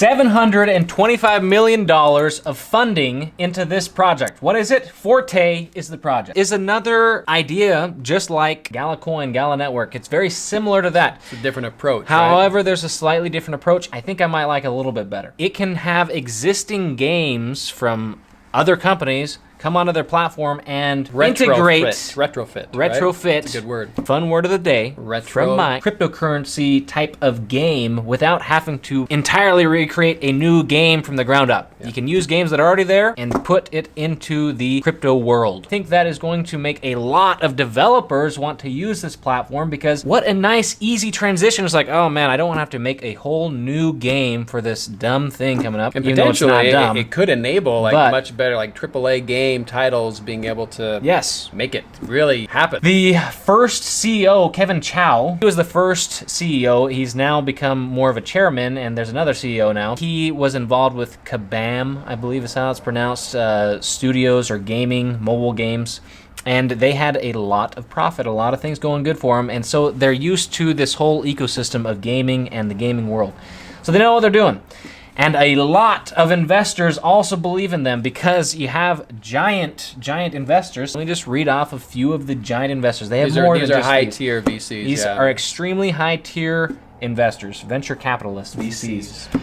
$725 million of funding into this project. What is it? Forte is the project. Is another idea just like Gala Coin, Gala Network. It's very similar to that. It's a different approach, However, right? there's a slightly different approach. I think I might like a little bit better. It can have existing games from other companies come onto their platform and integrate. Retrofit. Retrofit. Right? That's a good word. Fun word of the day. Retro. From my cryptocurrency type of game without having to entirely recreate a new game from the ground up. Yeah. You can use games that are already there and put it into the crypto world. I think that is going to make a lot of developers want to use this platform because what a nice, easy transition. It's like, oh man, I don't want to have to make a whole new game for this dumb thing coming up. And even though it's not dumb. It could enable like much better like AAA game titles being able to make it really happen. The first CEO, Kevin Chow, he was the first CEO. He's now become more of a chairman, and there's another CEO now. He was involved with Kabam, I believe is how it's pronounced, studios or gaming, mobile games. And they had a lot of profit, a lot of things going good for them. And so they're used to this whole ecosystem of gaming and the gaming world. So they know what they're doing. And a lot of investors also believe in them because you have giant investors. Let me just read off a few of the giant investors. They have more than just these are high-tier VCs. These are extremely high-tier investors, venture capitalists, VCs.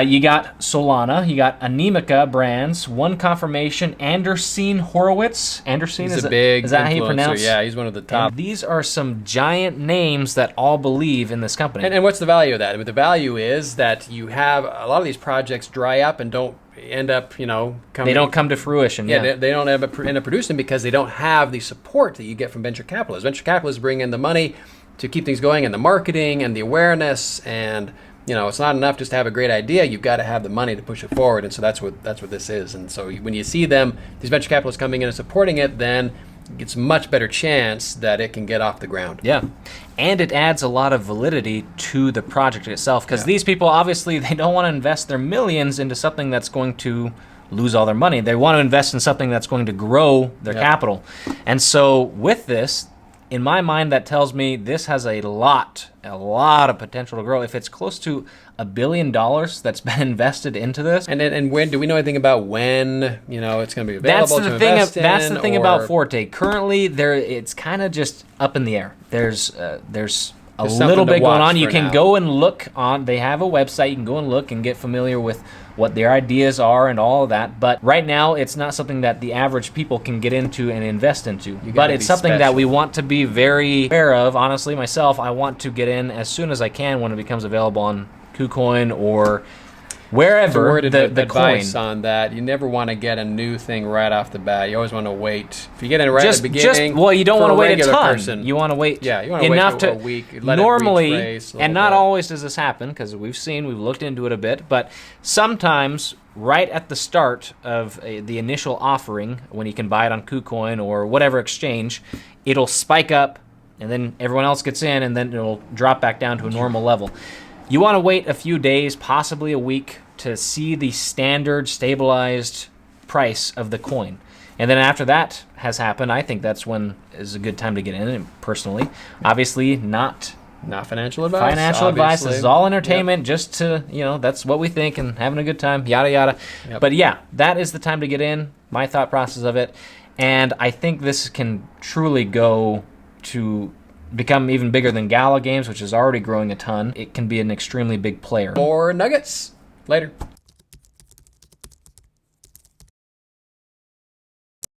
You got Solana, you got Anemica Brands, One Confirmation, Andreessen Horowitz. Andreessen is a big is that how you pronounce? Yeah, he's one of the top. And these are some giant names that all believe in this company. And what's the value of that? I mean, the value is that you have a lot of these projects dry up and don't end up, they don't come to fruition. Yeah, they don't end up producing because they don't have the support that you get from venture capitalists. Venture capitalists bring in the money to keep things going and the marketing and the awareness and it's not enough just to have a great idea. You've got to have the money to push it forward, and so that's what this is. And so when you see these venture capitalists coming in and supporting it, then it's a much better chance that it can get off the ground. Yeah, and it adds a lot of validity to the project itself because these people obviously they don't want to invest their millions into something that's going to lose all their money. They want to invest in something that's going to grow their capital. And so with this, in my mind, that tells me this has a lot of potential to grow. If it's close to $1 billion that's been invested into this, and when do we know anything about when it's going to be available to invest in? That's the thing about Forte. Currently, it's kind of just up in the air. There's a little bit going on. You can go and look on. They have a website. You can go and look and get familiar with what their ideas are and all of that. But right now, it's not something that the average people can get into and invest into. But it's something that we want to be very aware of. Honestly, myself, I want to get in as soon as I can when it becomes available on KuCoin or wherever the advice coin. On that, you never want to get a new thing right off the bat. You always want to wait. If you get in right at the beginning, you don't want to wait a ton. Person, you want to wait. Yeah, you want to enough wait a week. Let normally, it retrace and not always does this happen because we've looked into it a bit. But sometimes, right at the start of the initial offering, when you can buy it on KuCoin or whatever exchange, it'll spike up, and then everyone else gets in, and then it'll drop back down to a normal level. You want to wait a few days, possibly a week, to see the standard stabilized price of the coin. And then after that has happened, I think that's when is a good time to get in, personally. Obviously, not financial advice. Financial advice. This is all entertainment, just to, that's what we think and having a good time, yada, yada. Yep. But yeah, that is the time to get in, my thought process of it. And I think this can truly go to become even bigger than Gala Games, which is already growing a ton. It can be an extremely big player. More nuggets later.